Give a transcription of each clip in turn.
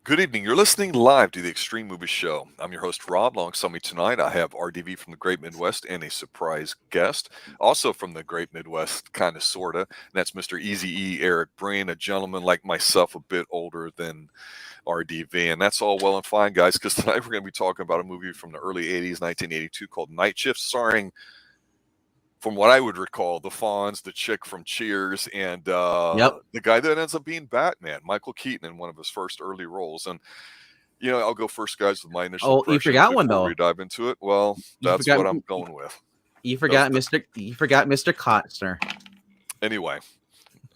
Good evening. You're listening live to the Xtreme Movie Show. I'm your host, Rob. Alongside me tonight, I have RDV from the Great Midwest and a surprise guest, also from the Great Midwest, kind of, sort of. And that's Mr. Easy E. Eric Breen, a gentleman like myself, a bit older than RDV. And that's all well and fine, guys, because tonight we're going to be talking about a movie from the early 80s, 1982, called Night Shift, starring, from what I would recall, the Fonz, the chick from Cheers, and Yep. the guy that ends up being Batman, Michael Keaton, in one of his first early roles. And I'll go first, guys, with my initial Oh, you impressions forgot one before we though. dive into it. Well, You that's forgot. what I'm going with. You That's forgot Mr. You forgot Mr. Costner. Anyway,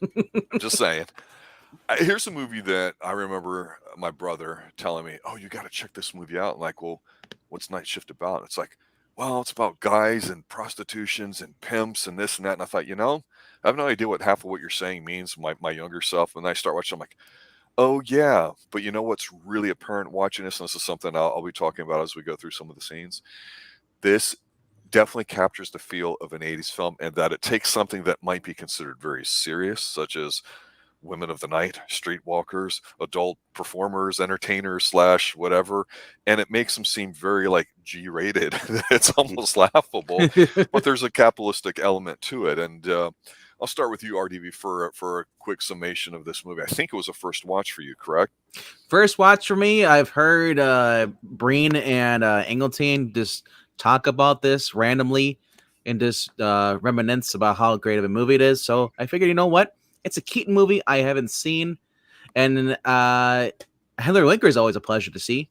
I'm just saying. Here's a movie that I remember my brother telling me, "Oh, you got to check this movie out." I'm like, well, what's Night Shift about? It's like, well, it's about guys and prostitutions and pimps and this and that. And I thought, I have no idea what half of what you're saying means. My younger self, and then I start watching. I'm like, oh yeah, but you know what's really apparent watching this, and this is something I'll be talking about as we go through some of the scenes. This definitely captures the feel of an 80s film, and that it takes something that might be considered very serious, such as women of the night, streetwalkers, adult performers, entertainers slash whatever, and it makes them seem very like G-rated. It's almost laughable, but there's a capitalistic element to it. And I'll start with you, RDV, for a quick summation of this movie. I think it was a first watch for you, correct? First watch for me. I've heard Breen and Engelton just talk about this randomly and just reminisce about how great of a movie it is. So I figured, you know what? It's a Keaton movie I haven't seen, and Heather Linker is always a pleasure to see.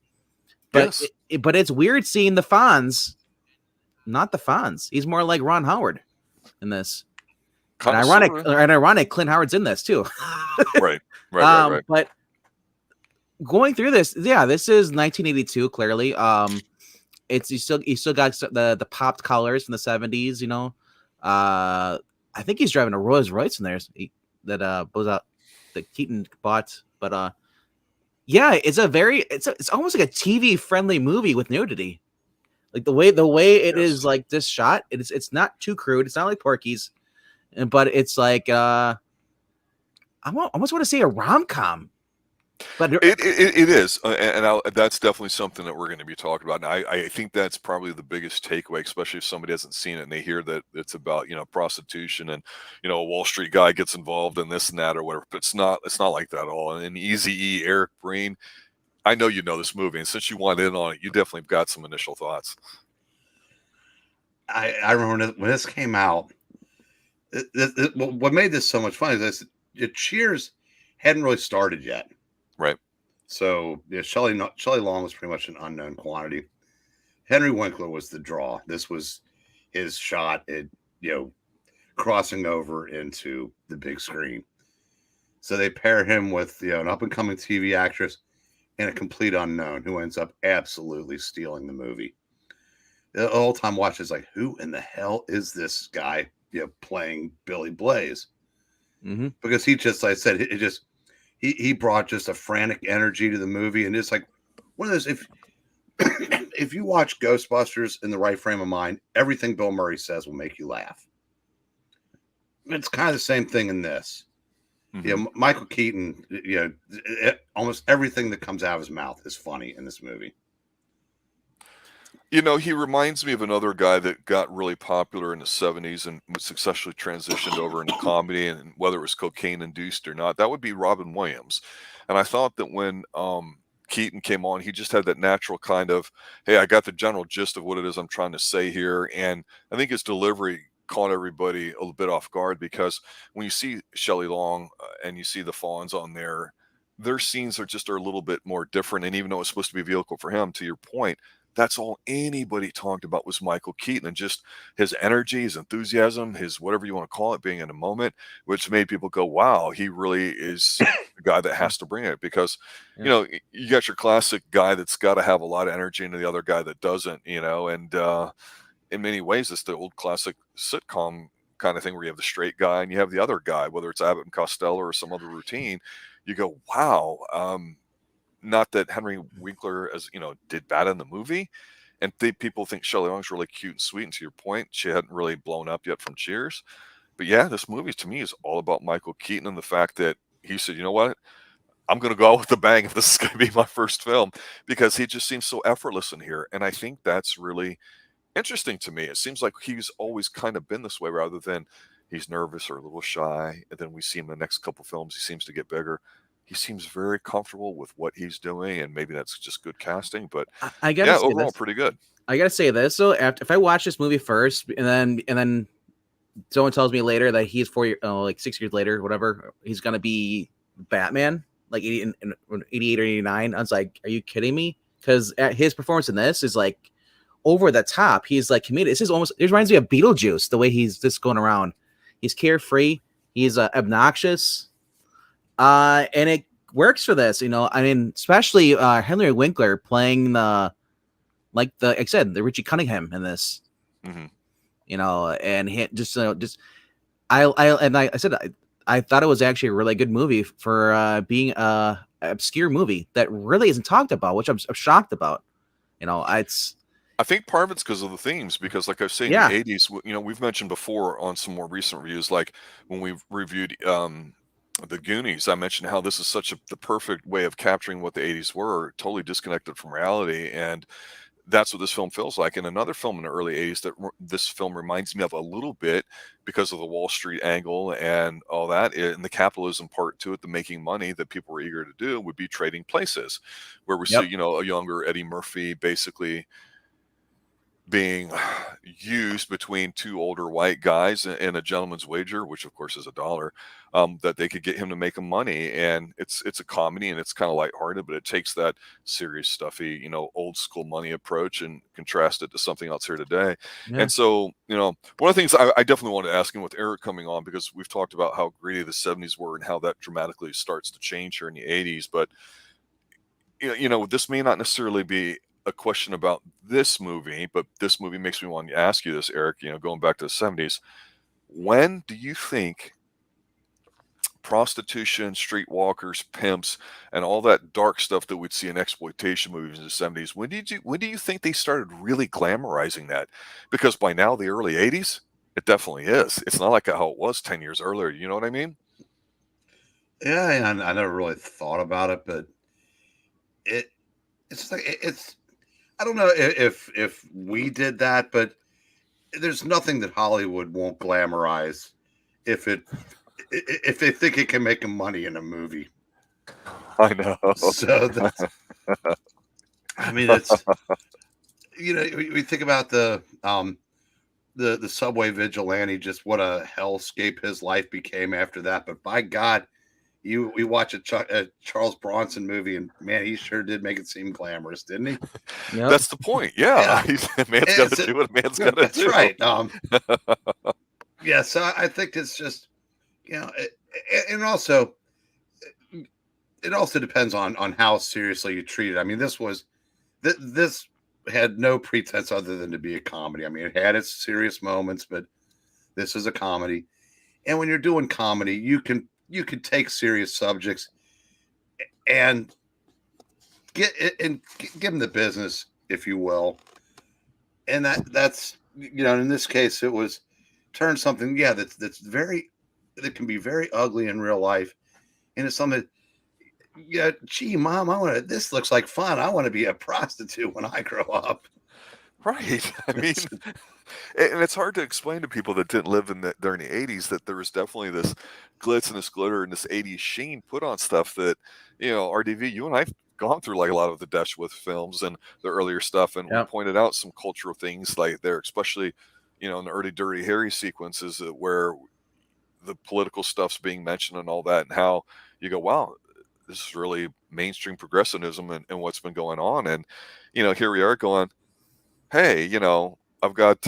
But Yes. but it's weird seeing the Fonz, not the Fonz. He's more like Ron Howard in this. And Kind of, sort of. ironic, Clint Howard's in this too. Right. But going through this, yeah, this is 1982. Clearly, it's you still got the popped colors from the 70s. I think he's driving a Rolls Royce in there that blows out that Keaton bought. But yeah, it's almost like a TV friendly movie with nudity. Like the way it Yes. is like this shot, it's not too crude. It's not like Porky's, but it's like I almost want to say a rom-com. But It is, and that's definitely something that we're going to be talking about. And I think that's probably the biggest takeaway, especially if somebody hasn't seen it and they hear that it's about prostitution and a Wall Street guy gets involved in this and that or whatever. But it's not like that at all. And Easy E, Eric Breen, I know you know this movie, and since you wanted in on it, you definitely got some initial thoughts. I remember when this came out. What made this so much fun is that Cheers hadn't really started yet. Right. So Shelley Long was pretty much an unknown quantity. Henry Winkler was the draw. This was his shot at crossing over into the big screen. So they pair him with an up and coming TV actress and a complete unknown who ends up absolutely stealing the movie. The whole time watch is like, who in the hell is this guy playing Billy Blaze? mm-hmm. Because he just, like I said, he brought just a frantic energy to the movie, and it's like one of those, if you watch Ghostbusters in the right frame of mind, everything Bill Murray says will make you laugh. It's kind of the same thing in this. Mm-hmm. Michael Keaton, almost everything that comes out of his mouth is funny in this movie. He reminds me of another guy that got really popular in the 70s and successfully transitioned over into comedy, and whether it was cocaine induced or not, that would be Robin Williams. And I thought that when Keaton came on, he just had that natural kind of, hey, I got the general gist of what it is I'm trying to say here. And I think his delivery caught everybody a little bit off guard, because when you see Shelley Long and you see the Fonz on there, their scenes are a little bit more different. And even though it's supposed to be a vehicle for him, to your point, that's all anybody talked about was Michael Keaton and just his energy, his enthusiasm, his whatever you want to call it, being in a moment, which made people go, wow, he really is the guy that has to bring it. Because, you got your classic guy that's got to have a lot of energy and the other guy that doesn't, and in many ways, it's the old classic sitcom kind of thing where you have the straight guy and you have the other guy, whether it's Abbott and Costello or some other routine. You go, wow. Not that Henry Winkler, did bad in the movie, and people think Shelley Long's really cute and sweet. And to your point, she hadn't really blown up yet from Cheers. But yeah, this movie to me is all about Michael Keaton and the fact that he said, you know what, I'm going to go out with a bang if this is going to be my first film, because he just seems so effortless in here. And I think that's really interesting to me. It seems like he's always kind of been this way, rather than he's nervous or a little shy. And then we see him in the next couple films, he seems to get bigger. He seems very comfortable with what he's doing, and maybe that's just good casting. But I gotta yeah, say overall, this. pretty good. I gotta say this. So if I watch this movie first, and then someone tells me later that he's 6 years later, whatever, he's gonna be Batman, like 88 or 89. I was like, are you kidding me? Because his performance in this is like over the top. He's like comedic. It reminds me of Beetlejuice, the way he's just going around. He's carefree. He's obnoxious. And it works for this, I mean, especially Henry Winkler playing like I said, the Richie Cunningham in this, Mm-hmm. And he I said I thought it was actually a really good movie for being a obscure movie that really isn't talked about, which I'm shocked about. I think part of it's because of the themes, because like I was saying, Yeah. in the 80s, we've mentioned before on some more recent reviews, like when we reviewed the Goonies, I mentioned how this is the perfect way of capturing what the 80s were, totally disconnected from reality. And that's what this film feels like. And another film in the early 80s that this film reminds me of a little bit, because of the Wall Street angle and all that, and the capitalism part to it, the making money that people were eager to do, would be Trading Places, where we Yep. see, a younger Eddie Murphy basically being used between two older white guys in a gentleman's wager, which of course is $1, that they could get him to make them money. And it's a comedy, and it's kind of lighthearted, but it takes that serious, stuffy, old school money approach and contrast it to something else here today. Yeah. And so, one of the things I definitely wanted to ask him with Eric coming on, because we've talked about how greedy the 70s were and how that dramatically starts to change here in the 80s. But this may not necessarily be a question about this movie, but this movie makes me want to ask you this, Eric, going back to the 70s. When do you think prostitution, streetwalkers, pimps, and all that dark stuff that we'd see in exploitation movies in the 70s, when do you think they started really glamorizing that? Because by now, the early 80s, it definitely is. It's not like how it was 10 years earlier. You know what I mean? Yeah, I never really thought about it, but it's like it's. I don't know if we did that, but there's nothing that Hollywood won't glamorize if they think it can make them money in a movie. I know. So that's, I mean, it's we think about the subway vigilante, just what a hellscape his life became after that. But by God, we watch a Charles Bronson movie, and man, he sure did make it seem glamorous, didn't he? Yep. That's the point. Yeah. A man's got to do what a man's got to do. That's right. Yeah, so I think it's just, and also, it also depends on how seriously you treat it. I mean, this had no pretense other than to be a comedy. I mean, it had its serious moments, but this is a comedy. And when you're doing comedy, you can take serious subjects and give them the business, if you will. And that's in this case, it was turn something that can be very ugly in real life into something. Yeah, gee, Mom, this looks like fun. I want to be a prostitute when I grow up. Right. I mean, and it's hard to explain to people that didn't live during the 80s that there was definitely this glitz and this glitter and this 80s sheen put on stuff that, RDV, you and I've gone through like a lot of the Dashwood films and the earlier stuff. And we pointed out some cultural things like there, especially, in the early Dirty Harry sequences where the political stuff's being mentioned and all that, and how you go, wow, this is really mainstream progressivism and what's been going on. And, here we are going, hey, I've got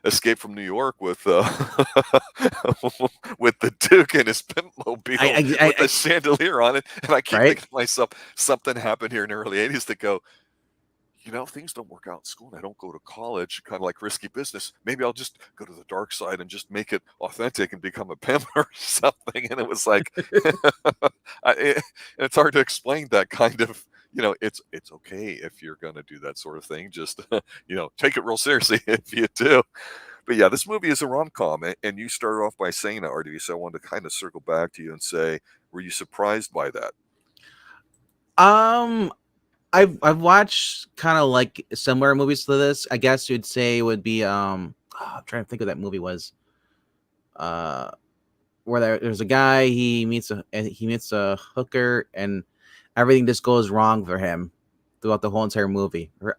Escape from New York with with the Duke and his Pinmobile with the chandelier on it. And I keep thinking to myself, something happened here in the early 80s that go, things don't work out in school and I don't go to college, kind of like risky business. Maybe I'll just go to the dark side and just make it authentic and become a pimp or something. And it was like, it's hard to explain that kind of, it's okay if you're going to do that sort of thing. Just, take it real seriously if you do. But yeah, this movie is a rom-com. And you started off by saying that, RDV, so I wanted to kind of circle back to you and say, were you surprised by that? I've watched kind of like similar movies to this. I guess you'd say it would be I'm trying to think of that movie was where there's a guy he meets a hooker and everything just goes wrong for him throughout the whole entire movie. It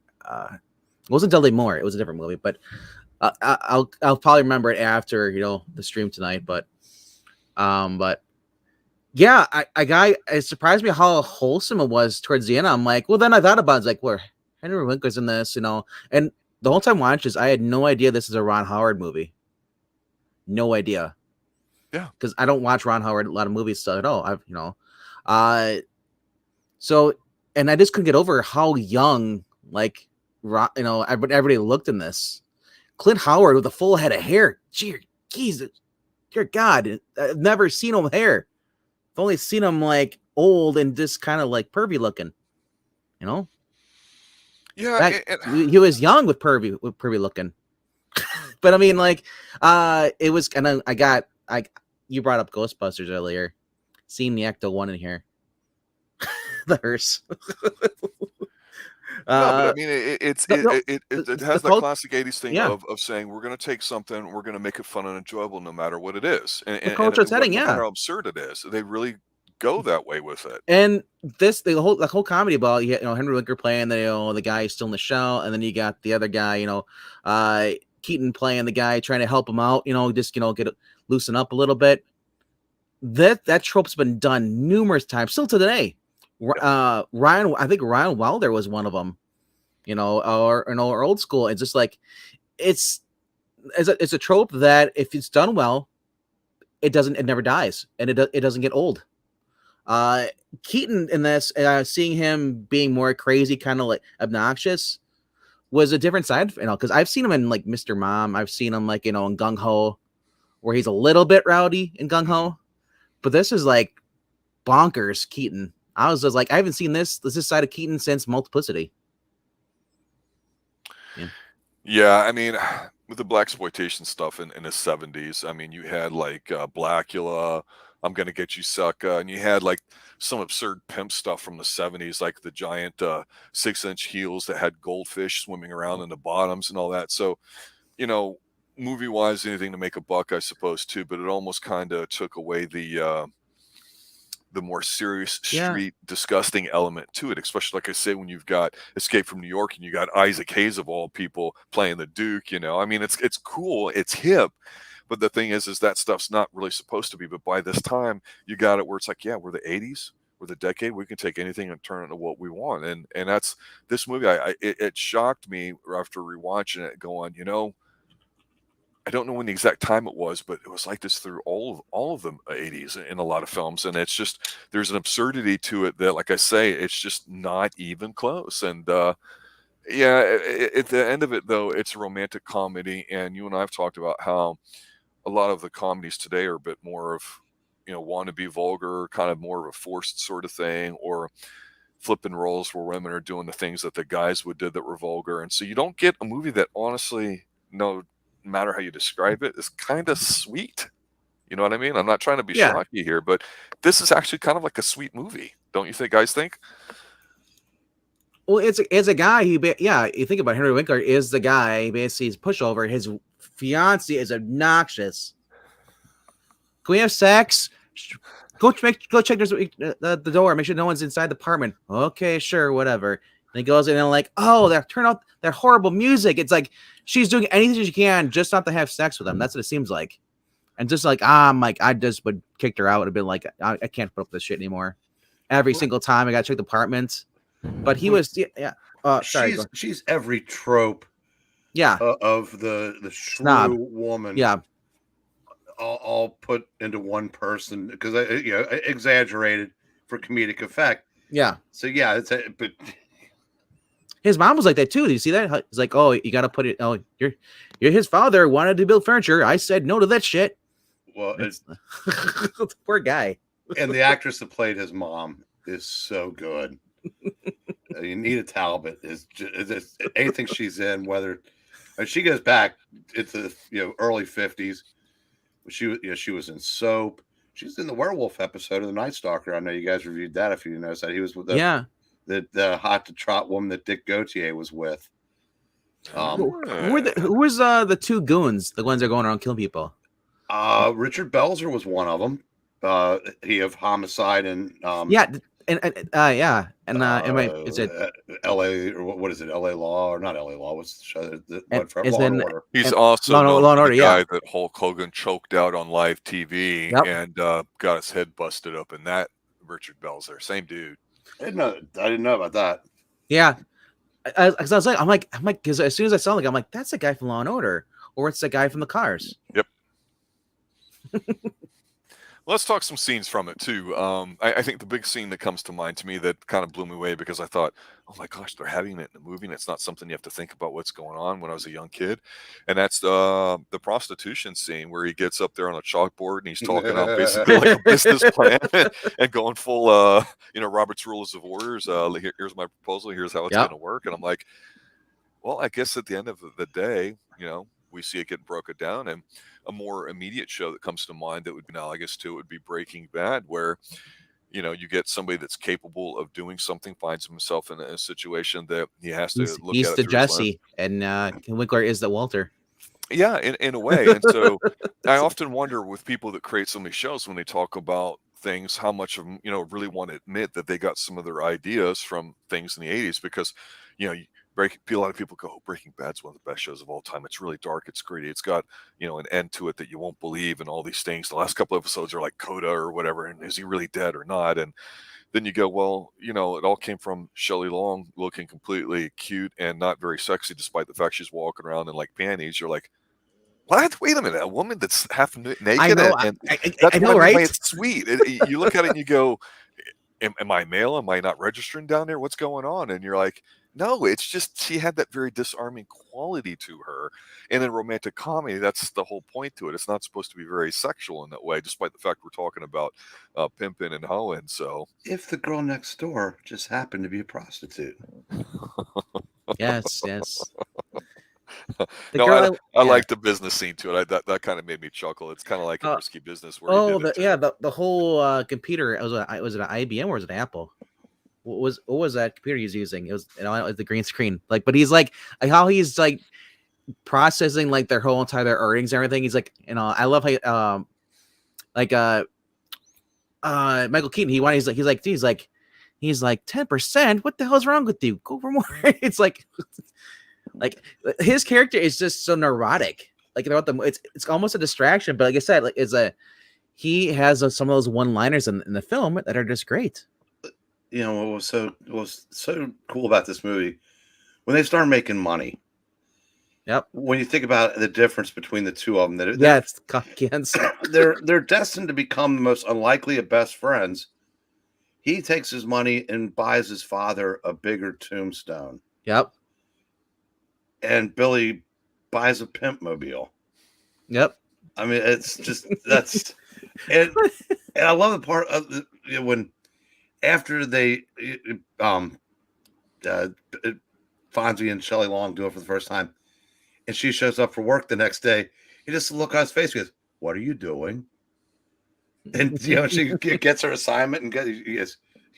wasn't Dudley Moore. It was a different movie, but I'll probably remember it after the stream tonight. But yeah, it surprised me how wholesome it was towards the end. I'm like, well, then I thought about it. It's like, where Henry Winkler's in this, and the whole time watching this, I had no idea this is a Ron Howard movie. No idea. Yeah, because I don't watch Ron Howard a lot of movies at all. So and I just couldn't get over how young everybody looked in this. Clint Howard with a full head of hair. Dear God, I've never seen him with hair. I've only seen him like old and just kind of like pervy looking. Yeah, he was young with pervy looking. But I mean, like, it was, and you brought up Ghostbusters earlier. Seeing the Ecto one in here, the hearse. No, but I mean, it has that classic 80s thing of saying we're going to take something, we're going to make it fun and enjoyable no matter what it is. And cultural setting, no matter how absurd it is. They really go that way with it. And the whole comedy about Henry Winkler playing the guy who's still in the shell, and then you got the other guy, Keaton playing the guy trying to help him out, loosen up a little bit. That trope's been done numerous times, still to today. I think Ryan Wilder was one of them, or old school. It's just like it's a trope that if it's done well, it never dies, and it doesn't get old. Keaton in this, seeing him being more crazy, kind of like obnoxious, was a different side, because I've seen him in like Mr. Mom. I've seen him like in Gung Ho, where he's a little bit rowdy in Gung Ho, but this is like bonkers Keaton. I was just like, I haven't seen this side of Keaton since Multiplicity. Yeah, I mean, with the blaxploitation stuff in the 70s, I mean, you had like Blackula, I'm Gonna Get You Sucker, and you had like some absurd pimp stuff from the 70s, like the giant 6-inch heels that had goldfish swimming around in the bottoms and all that. So, movie-wise, anything to make a buck, I suppose, too, but it almost kind of took away the more serious street disgusting element to it, especially like I say, when you've got Escape from New York and you got Isaac Hayes of all people playing the Duke. I mean, it's cool, it's hip, but the thing is that stuff's not really supposed to be. But by this time, you got it where it's like, yeah, we're the 80s, we're the decade, we can take anything and turn it into what we want. And that's this movie. It shocked me after rewatching it, going, I don't know when the exact time it was, but it was like this through all of the 80s in a lot of films. And it's just, there's an absurdity to it that, like I say, it's just not even close. And at the end of it, though, it's a romantic comedy. And you and I have talked about how a lot of the comedies today are a bit more of, want to be vulgar, kind of more of a forced sort of thing, or flipping roles where women are doing the things that the guys would do that were vulgar. And so you don't get a movie that honestly, no matter how you describe it, is kind of sweet. You know what I mean? I'm not trying to be shocky here, but this is actually kind of like a sweet movie. Don't you guys think? Well, it's a guy. You think about it, Henry Winkler is the guy. Basically, he's pushover. His fiance is obnoxious. Can we have sex? Go check the door. Make sure no one's inside the apartment. Okay, sure, whatever. And he goes in and like, turn out that horrible music. It's like she's doing anything she can just not to have sex with him. That's what it seems like. And just like, I just would kicked her out. Would have been like, I can't put up this shit anymore. Every single time I got to check the apartment. But he was, sorry. She's every trope. Yeah. Of the shrew Snob woman. Yeah. All put into one person, because exaggerated for comedic effect. Yeah. So but his mom was like that too. Do you see that? It's like, you got to put it. Oh, you're his father wanted to build furniture. I said no to that shit. Well, it's poor guy. And the actress that played his mom is so good. Nita Talbot is just anything she's in. Whether she goes back into early 50s, she was in Soap. She's in the werewolf episode of The Night Stalker. I know you guys reviewed that. If you noticed that, he was with Yeah. the hot to trot woman that Dick Gautier was with. Who was the two goons? The ones that are going around killing people. Richard Belzer was one of them. He of Homicide and is it L.A. or what is it? L.A. Law or not L.A. Law? What's the show? Law and Order. He's also Law and Order, the guy that Hulk Hogan choked out on live TV and got his head busted up in that. Richard Belzer, same dude. I didn't know about that. Yeah, because I was like, I'm like, because as soon as I saw him, I'm like, that's the guy from Law and Order, or it's the guy from the Cars. Yep. Let's talk some scenes from it too. I think the big scene that comes to mind to me that kind of blew me away because I thought, oh my gosh, they're having it in the movie and it's not something you have to think about what's going on when I was a young kid. And that's the prostitution scene where he gets up there on a chalkboard and he's talking out basically like a business plan and going full, Robert's Rules of Orders. Here's my proposal. Here's how it's going to work. And I'm like, well, I guess at the end of the day, we see it getting broken down. And a more immediate show that comes to mind that would be analogous to it would be Breaking Bad, where you get somebody that's capable of doing something, finds himself in a situation that he has to look at. He's the Jesse, and Winkler is the Walter. Yeah, in a way. And so I often wonder with people that create so many shows when they talk about things, how much of them really want to admit that they got some of their ideas from things in the 80s, because a lot of people go, oh, Breaking Bad's one of the best shows of all time. It's really dark. It's gritty. It's got, an end to it that you won't believe and all these things. The last couple of episodes are like Coda or whatever. And is he really dead or not? And then you go, well, it all came from Shelley Long looking completely cute and not very sexy, despite the fact she's walking around in like panties. You're like, what? Wait a minute. A woman that's half naked. I know, that's I know, right? It's sweet. You look at it and you go, am I male? Am I not registering down there? What's going on? And you're like, no, it's just she had that very disarming quality to her. And in romantic comedy, that's the whole point to it. It's not supposed to be very sexual in that way, despite the fact we're talking about pimping and hoeing. So if the girl next door just happened to be a prostitute. Yes. I like the business scene to it. That kind of made me chuckle. It's kind of like a risky business. Where the whole computer. Was it an IBM or was it an Apple? What was that computer he's using? It was the green screen. Like, but he's like how he's like processing like their whole entire earnings and everything. He's like, I love how Michael Keaton. He's like 10%. What the hell's wrong with you? Go for more. It's like his character is just so neurotic. Like throughout it's almost a distraction. But like I said, he has some of those one-liners in the film that are just great. What was so cool about this movie when they started making money. Yep. When you think about the difference between the two of them, it's cockins. They're destined to become the most unlikely of best friends. He takes his money and buys his father a bigger tombstone. Yep. And Billy buys a pimp mobile. Yep. I mean, it's just and I love the part of when. After they, Fonzie and Shelley Long do it for the first time, and she shows up for work the next day, he just look on his face. He goes, "What are you doing?" And she gets her assignment, and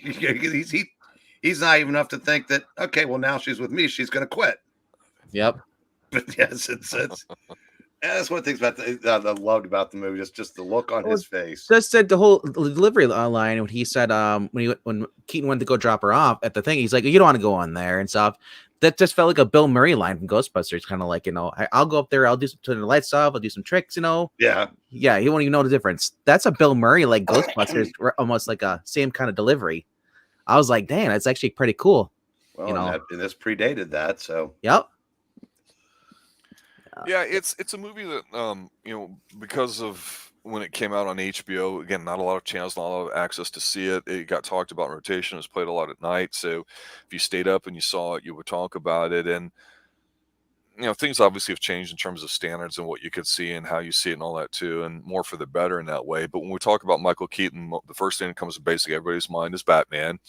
he's naive enough to think that okay, well now she's with me, she's going to quit. Yep. But yes, it's that's one of the things that I loved about the movie, just the look on his face. Just said the whole delivery line when he said when Keaton went to go drop her off at the thing, he's like, you don't want to go on there and stuff. That just felt like a Bill Murray line from Ghostbusters, kind of like, I'll go up there, I'll turn the lights off, I'll do some tricks, Yeah, he won't even know the difference. That's a Bill Murray like Ghostbusters, almost like a same kind of delivery. I was like, dang, that's actually pretty cool. Well, and this predated that, so yep. Yeah, it's a movie that because of when it came out on HBO, again, not a lot of channels, not a lot of access to see it. It got talked about in rotation. It was played a lot at night. So if you stayed up and you saw it, you would talk about it. And things obviously have changed in terms of standards and what you could see and how you see it and all that too, and more for the better in that way. But when we talk about Michael Keaton, the first thing that comes to basically everybody's mind is Batman.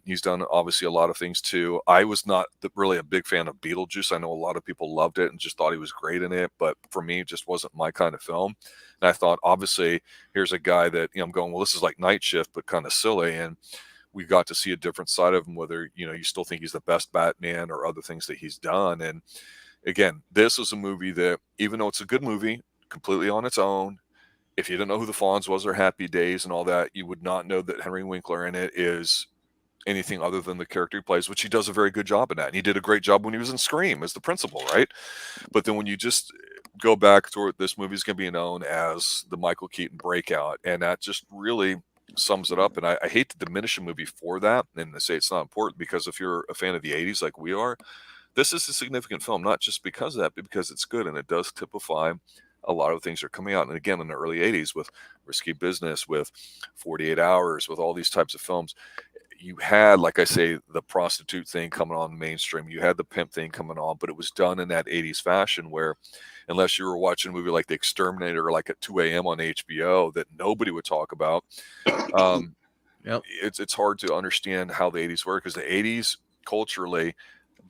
He's done obviously a lot of things too. I was not really a big fan of Beetlejuice. I know a lot of people loved it and just thought he was great in it, but for me, it just wasn't my kind of film. And I thought, obviously, here's a guy that, I'm going, well, this is like Night Shift, but kind of silly. And we got to see a different side of him, whether, you still think he's the best Batman or other things that he's done. And again, this is a movie that, even though it's a good movie, completely on its own, if you didn't know who the Fonz was or Happy Days and all that, you would not know that Henry Winkler in it is anything other than the character he plays, which he does a very good job in that. And he did a great job when he was in Scream as the principal, right? But then when you just go back to this movie is going to be known as the Michael Keaton breakout, and that just really sums it up. And I hate to diminish a movie for that and say it's not important, because if you're a fan of the 80s like we are, this is a significant film, not just because of that, but because it's good, and it does typify a lot of things that are coming out. And again, in the early 80s with Risky Business, with 48 Hours, with all these types of films, you had, like I say, the prostitute thing coming on mainstream. You had the pimp thing coming on, but it was done in that 80s fashion where, unless you were watching a movie like The Exterminator, like at 2 a.m. on HBO that nobody would talk about, it's hard to understand how the 80s were, because the 80s culturally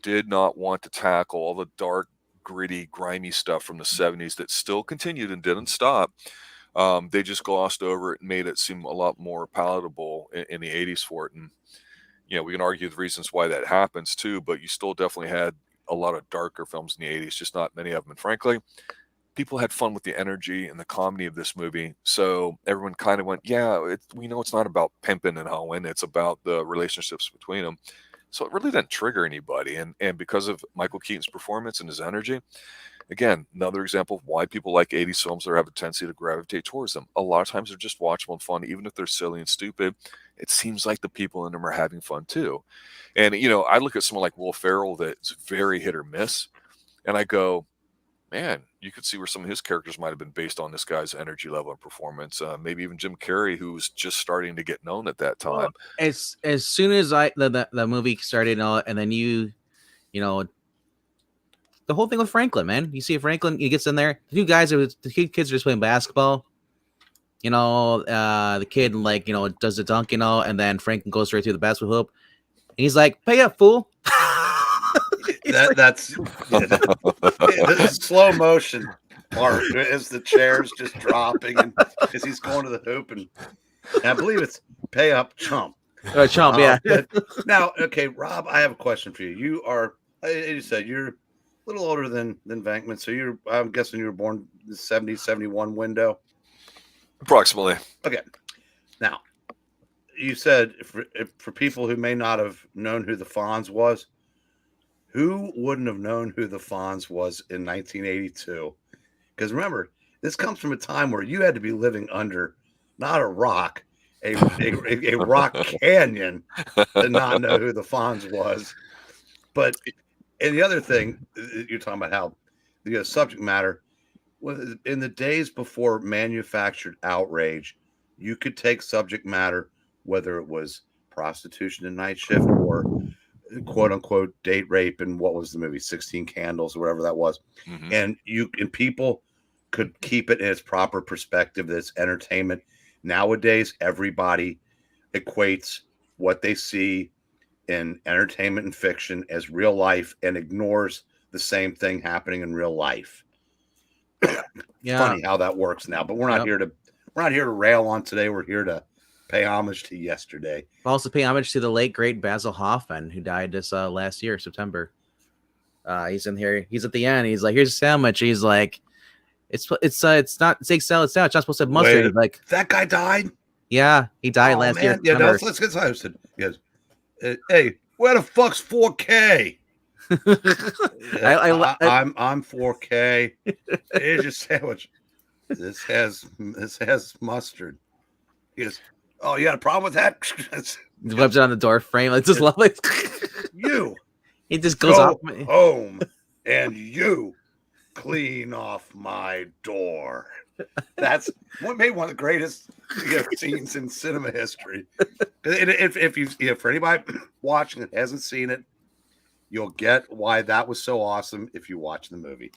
did not want to tackle all the dark, gritty, grimy stuff from the 70s that still continued and didn't stop. They just glossed over it and made it seem a lot more palatable in the 80s for it. And, we can argue the reasons why that happens too, but you still definitely had a lot of darker films in the 80s, just not many of them. And frankly, people had fun with the energy and the comedy of this movie. So everyone kind of went, we know it's not about pimping and hoeing, it's about the relationships between them. So it really didn't trigger anybody. And because of Michael Keaton's performance and his energy, again, another example of why people like 80s films or have a tendency to gravitate towards them. A lot of times they're just watchable and fun, even if they're silly and stupid. It seems like the people in them are having fun too. And, I look at someone like Will Ferrell that's very hit or miss, and I go, man, you could see where some of his characters might have been based on this guy's energy level and performance. Maybe even Jim Carrey, who was just starting to get known at that time. Well, as soon as the movie started, and then the whole thing with Franklin, man. You see Franklin, he gets in there. The kids are just playing basketball. The kid does the dunk, and then Franklin goes right through the basketball hoop. And he's like, "Pay up, fool." That's the slow motion part is the chairs just dropping, and as he's going to the hoop, and I believe it's pay up, chump. Chump, yeah. Now, okay, Rob, I have a question for you. You are, you said you're a little older than Vankman, so I'm guessing you were born in the 70, 71 window. Approximately. Okay. Now, you said for people who may not have known who the Fonz was, who wouldn't have known who the Fonz was in 1982? Because remember, this comes from a time where you had to be living under not a rock, a rock canyon to not know who the Fonz was. But, and the other thing, you're talking about how the subject matter, in the days before manufactured outrage, you could take subject matter, whether it was prostitution and Night Shift or quote unquote date rape and what was the movie 16 Candles or whatever that was, and people could keep it in its proper perspective. That's entertainment. Nowadays everybody equates what they see in entertainment and fiction as real life and ignores the same thing happening in real life. Yeah. Funny how that works now, but we're not here to rail on today. We're here to pay homage to yesterday. Also pay homage to the late great Basil Hoffman, who died this last year, September. He's in here. He's at the end. He's like, "Here's a sandwich." He's like, "It's not steak salad sandwich. It's not supposed to have mustard." He's like, that guy died. Yeah, he died last year. Yeah, no, let's get started. He goes, "Hey, where the fuck's 4K?" I'm 4K. Here's your sandwich. This has mustard. He goes, "Oh, you got a problem with that?" He wipes it on the door frame. I just love it. You. He just goes off home and you clean off my door. That's what made one of the greatest scenes in cinema history. If for anybody watching that hasn't seen it, you'll get why that was so awesome if you watch the movie.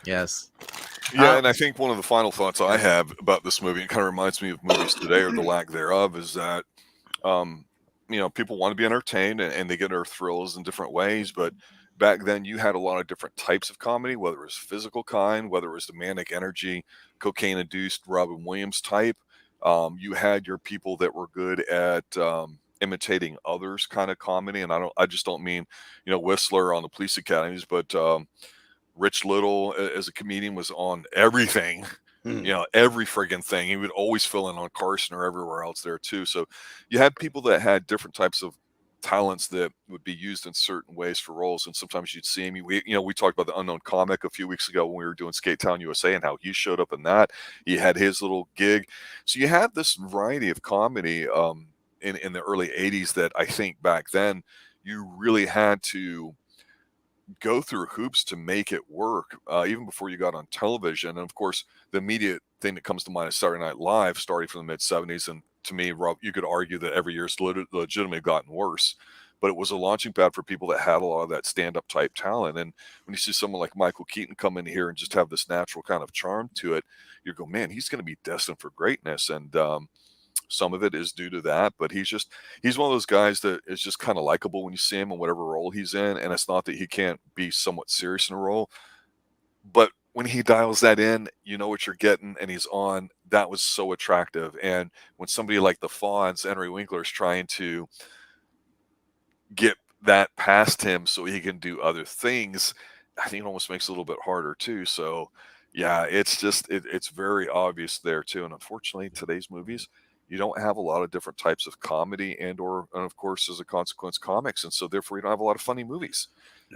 Yes. Yeah, and I think one of the final thoughts I have about this movie, it kind of reminds me of movies today or the lack thereof, is that people want to be entertained and they get their thrills in different ways. But back then, you had a lot of different types of comedy, whether it was physical kind, whether it was the manic energy, cocaine induced Robin Williams type. You had your people that were good at imitating others kind of comedy, and I just don't mean Whistler on the Police Academies, but Rich Little as a comedian was on everything. Every friggin' thing. He would always fill in on Carson or everywhere else there too. So you had people that had different types of talents that would be used in certain ways for roles. And sometimes you'd see him. We talked about the Unknown Comic a few weeks ago when we were doing Skate Town USA and how he showed up in that. He had his little gig. So you had this variety of comedy in the early 80s that I think back then you really had to go through hoops to make it work, even before you got on television. And of course, the immediate thing that comes to mind is Saturday Night Live, starting from the mid 70s. And to me, Rob, you could argue that every year's legitimately gotten worse, but it was a launching pad for people that had a lot of that stand-up type talent. And when you see someone like Michael Keaton come in here and just have this natural kind of charm to it, you go, man, he's going to be destined for greatness. And some of it is due to that, but he's one of those guys that is just kind of likable when you see him in whatever role he's in. And it's not that he can't be somewhat serious in a role, but when he dials that in, you know what you're getting, and he's on. That was so attractive. And when somebody like the Fonz, Henry Winkler, is trying to get that past him so he can do other things, I think it almost makes it a little bit harder too. So yeah, it's just it's very obvious there too. And unfortunately, today's movies, you don't have a lot of different types of comedy and of course, as a consequence, comics. And so therefore you don't have a lot of funny movies.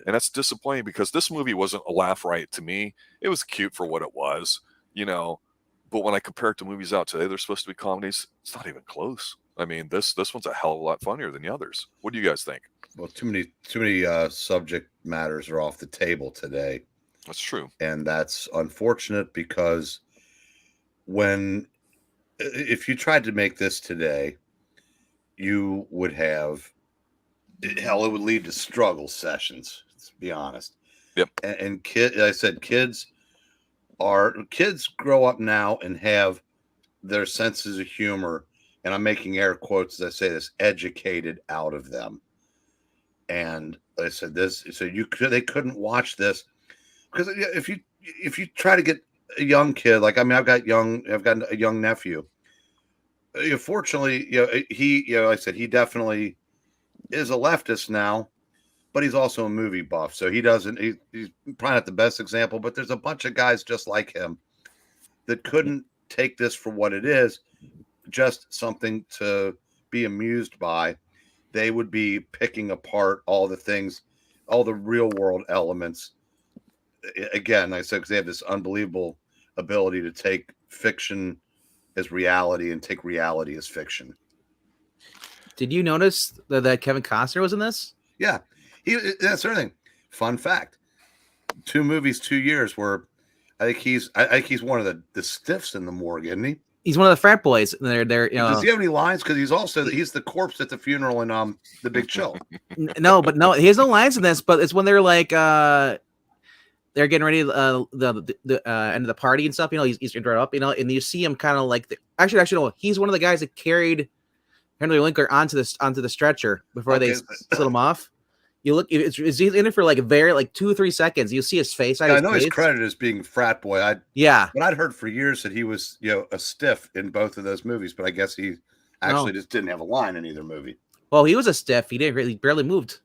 And that's disappointing because this movie wasn't a laugh riot to me. It was cute for what it was, but when I compare it to movies out today, they're supposed to be comedies. It's not even close. I mean, this one's a hell of a lot funnier than the others. What do you guys think? Well, too many subject matters are off the table today. That's true. And that's unfortunate because if you tried to make this today, you would have, it would lead to struggle sessions, to be honest. Yep. And kids grow up now and have their senses of humor, and I'm making air quotes as I say this, educated out of them. And I said this, so they couldn't watch this because if you try to get a young kid, like, I mean, I've got a young nephew. Fortunately, I said he definitely is a leftist now, but he's also a movie buff. So he's probably not the best example, but there's a bunch of guys just like him that couldn't take this for what it is, just something to be amused by. They would be picking apart all the things, all the real world elements. Again, like I said, because they have this unbelievable ability to take fiction as reality and take reality as fiction. Did you notice that Kevin Costner was in this? Yeah, that's everything. Fun fact: 2 movies, 2 years. Where I think he's one of the stiffs in the morgue, isn't he? He's one of the frat boys. They're Does he have any lines? Because he's the corpse at the funeral in The Big Chill. No, he has no lines in this. But it's when they're like they're getting ready the end of the party and stuff. He's right up. And you see him kind of like actually no. He's one of the guys that carried Henry Winkler onto the stretcher before they split him off. You look, it's in it for like 2 or 3 seconds. You see his face. I know his credit as being frat boy. But I'd heard for years that he was a stiff in both of those movies. But I guess he actually just didn't have a line in either movie. Well, he was a stiff. He barely moved.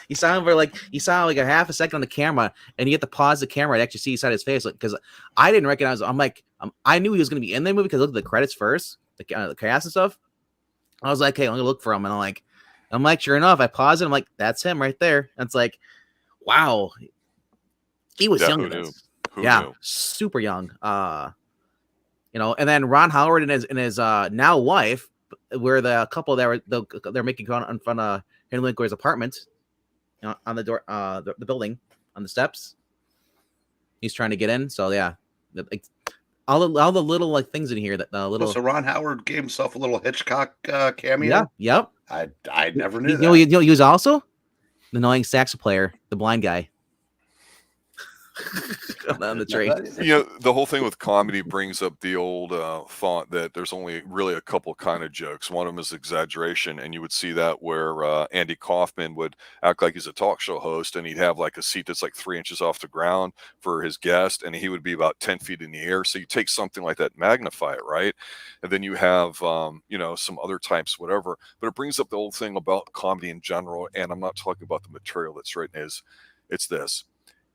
You saw him for like a half a second on the camera, and you get to pause the camera and actually see inside his face. Because I didn't recognize him. I'm like, I knew he was going to be in the movie because I looked at the credits first, the cast and stuff. I was like, hey, I'm gonna look for him, and I'm like, sure enough, I pause it. I'm like, that's him right there. And it's like, wow, he was young. Who knew? Super young. And then Ron Howard and his now wife were the couple that they're making fun in front of Henry Winkler's apartment, on the door, the building, on the steps. He's trying to get in. So yeah, all the little things in here that little. So Ron Howard gave himself a little Hitchcock cameo. Yeah. Yep. I never knew that. He was also the annoying sax player, the blind guy. on the train. The whole thing with comedy brings up the old thought that there's only really a couple kind of jokes. One of them is exaggeration, and you would see that where Andy Kaufman would act like he's a talk show host, and he'd have like a seat that's like 3 inches off the ground for his guest, and he would be about 10 feet in the air. So you take something like that, magnify it, right? And then you have, some other types, whatever. But it brings up the old thing about comedy in general, and I'm not talking about the material that's written. It's this.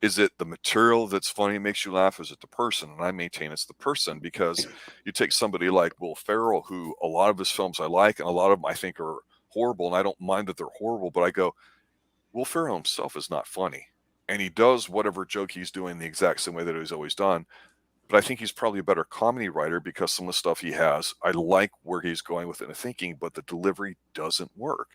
Is it the material that's funny and makes you laugh? Or is it the person? And I maintain it's the person, because you take somebody like Will Ferrell, who a lot of his films I like, and a lot of them I think are horrible, and I don't mind that they're horrible, but I go, Will Ferrell himself is not funny. And he does whatever joke he's doing the exact same way that he's always done. But I think he's probably a better comedy writer, because some of the stuff he has, I like where he's going with it and thinking, but the delivery doesn't work.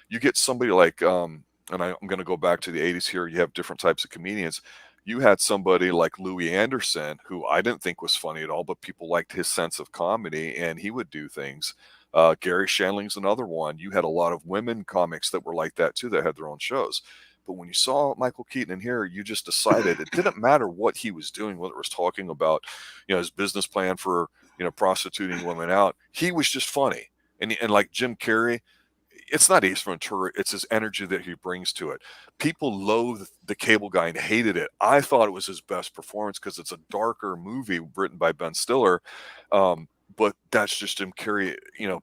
You get somebody like, and I'm going to go back to the 80s here. You have different types of comedians. You had somebody like Louis Anderson, who I didn't think was funny at all, but people liked his sense of comedy, and he would do things. Gary Shandling's another one. You had a lot of women comics that were like that too, that had their own shows. But when you saw Michael Keaton in here, you just decided it didn't matter what he was doing, whether it was talking about, his business plan for, prostituting women out. He was just funny. And like Jim Carrey, it's not Ace Ventura, it's his energy that he brings to it. People loathed The Cable Guy and hated it. I thought it was his best performance because it's a darker movie written by Ben Stiller. But that's just Jim Carrey,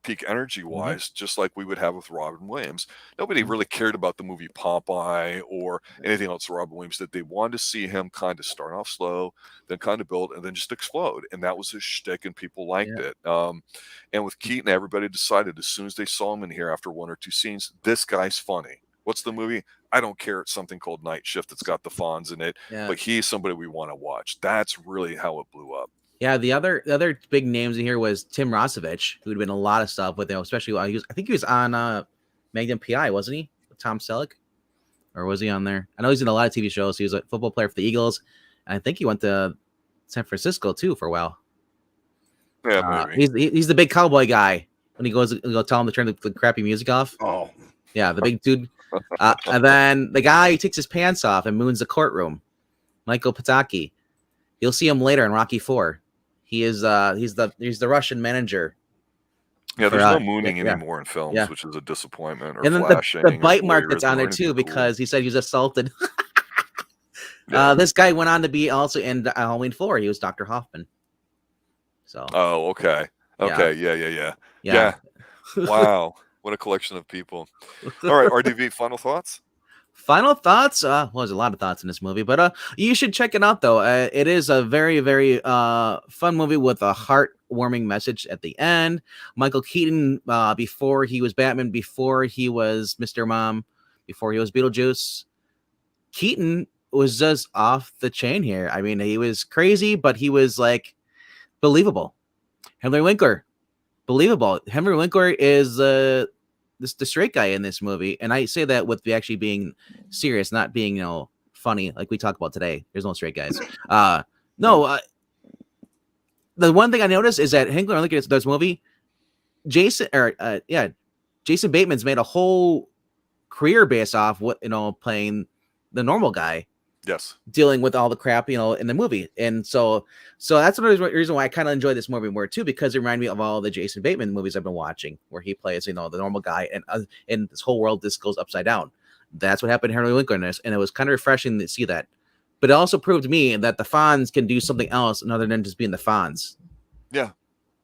peak energy wise, just like we would have with Robin Williams. Nobody really cared about the movie Popeye or anything else Robin Williams did. They wanted to see him kind of start off slow, then kind of build, and then just explode. And that was his shtick, and people liked it. And with Keaton, everybody decided as soon as they saw him in here after one or two scenes, this guy's funny. What's the movie? I don't care. It's something called Night Shift that's got the Fonz in it, but he's somebody we want to watch. That's really how it blew up. Yeah, the other big names in here was Tim Rosevich, who'd been a lot of stuff with him, especially while I think he was on Magnum PI, wasn't he? With Tom Selleck, or was he on there? I know he's in a lot of TV shows. He was a football player for the Eagles, and I think he went to San Francisco too for a while. Yeah, maybe. He's the big cowboy guy when he goes to tell him to turn the crappy music off. Oh, yeah, the big dude. And then the guy, he takes his pants off and moons the courtroom. Michael Pataki. You'll see him later in Rocky IV. He is he's the Russian manager. Yeah, there's no mooning anymore in films, which is a disappointment. Or and then flashing, the bite mark that's on there too, because he said he was assaulted. This guy went on to be also in Halloween 4. He was Dr. Hoffman. So. Oh, okay. Yeah. Wow, what a collection of people. All right, RDV, final thoughts? Final thoughts? Well, there's a lot of thoughts in this movie, but you should check it out, though. It is a very, very fun movie with a heartwarming message at the end. Michael Keaton, before he was Batman, before he was Mr. Mom, before he was Beetlejuice, Keaton was just off the chain here. I mean, he was crazy, but he was, like, believable. Henry Winkler, believable. Henry Winkler is the straight guy in this movie, and I say that with actually being serious, not being funny like we talk about today. There's no straight guys. The one thing I noticed is that Henry Winkler at this movie, Jason Bateman's made a whole career based off what playing the normal guy. Yes, dealing with all the crap in the movie, and so that's another reason why I kind of enjoy this movie more too, because it reminded me of all the Jason Bateman movies I've been watching, where he plays the normal guy, and this whole world just goes upside down. That's what happened to Henry Winkler in this, and it was kind of refreshing to see that. But it also proved to me that the Fonz can do something else other than just being the Fonz. Yeah,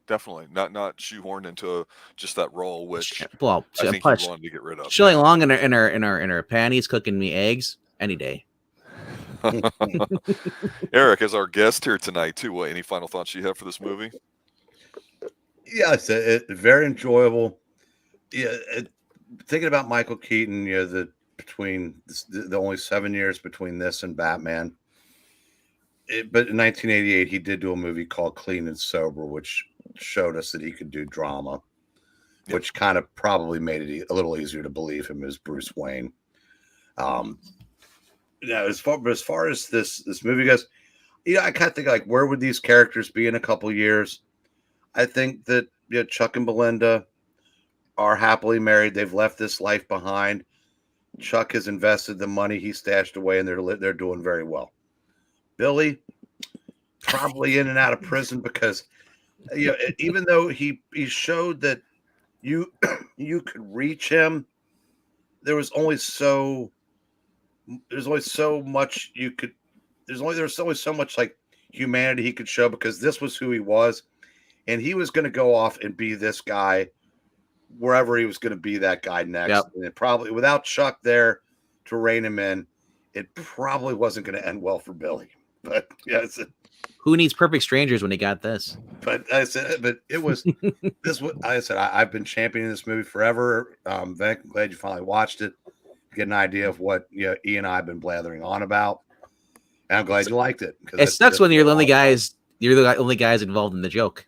definitely not shoehorned into just that role, which I think he wanted to get rid of. Shelley Long in her panties cooking me eggs any day. Eric, as our guest here tonight too, any final thoughts you have for this movie? Yes, very enjoyable. Yeah, thinking about Michael Keaton, between the only 7 years between this and Batman. But in 1988, he did do a movie called Clean and Sober, which showed us that he could do drama, which kind of probably made it a little easier to believe him as Bruce Wayne. As far as this movie goes, I kind of think like, where would these characters be in a couple years? I think that Chuck and Belinda are happily married. They've left this life behind. Chuck has invested the money he stashed away, and they're doing very well. Billy, probably in and out of prison because even though he showed that you could reach him, there's only so much you could. There's only so much like humanity he could show because this was who he was, and he was going to go off and be this guy wherever he was going to be that guy next. Yep. And it probably without Chuck there to rein him in, it probably wasn't going to end well for Billy. But yeah, who needs perfect strangers when he got this? But it was this. Like I said, I've been championing this movie forever. Vic, I'm glad you finally watched it. Get an idea of what Ian and I have been blathering on about. And I'm glad you liked it. It sucks when you're the only guys. You're the only guys involved in the joke.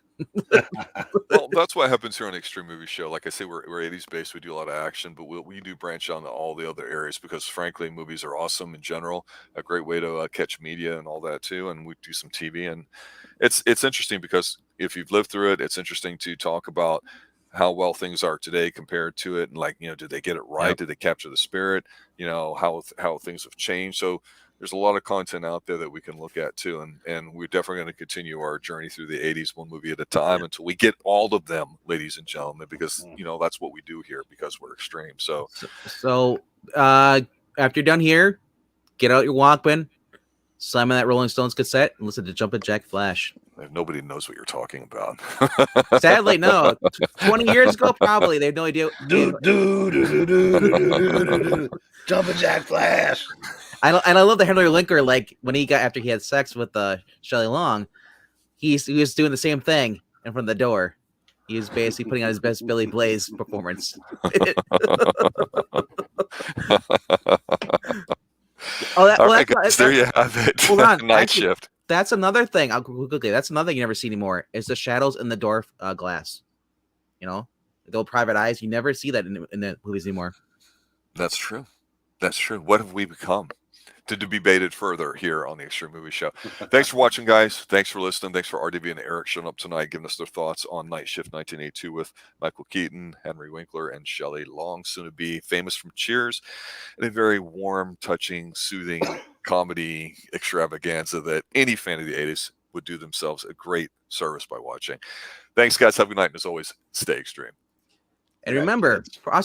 Well, that's what happens here on the Xtreme Movie Show. Like I say, we're 80s based. We do a lot of action, but we do branch on to all the other areas because, frankly, movies are awesome in general. A great way to catch media and all that too. And we do some TV, and it's interesting because if you've lived through it, it's interesting to talk about how well things are today compared to it, and like did they get it right? Yep. Did they capture the spirit? How things have changed. So there's a lot of content out there that we can look at too, and we're definitely going to continue our journey through the 80s one movie at a time until we get all of them, ladies and gentlemen, because that's what we do here because we're extreme. So after you're done here, get out your Walkman, slam in that Rolling Stones cassette, and listen to Jumpin' Jack Flash. Nobody knows what you're talking about. Sadly, no. 20 years ago, probably they had no idea. Jumpin' Jack Flash. I love the Henry Linker, like when after he had sex with Shelley Long, he was doing the same thing in front of the door. He was basically putting on his best Billy Blaze performance. There you have it. Hold on. Night Shift. That's another thing. I'll quickly. That's another thing you never see anymore. Is the shadows in the door glass. The old private eyes. You never see that in the movies anymore. That's true. That's true. What have we become? To be debated further here on the Xtreme Movie Show. Thanks for watching, guys. Thanks for listening. Thanks for RDB and Eric showing up tonight, giving us their thoughts on Night Shift 1982 with Michael Keaton, Henry Winkler, and Shelley Long, soon to be famous from Cheers, and a very warm, touching, soothing comedy extravaganza that any fan of the 80s would do themselves a great service by watching. Thanks, guys. Have a good night. And as always, stay extreme. And remember,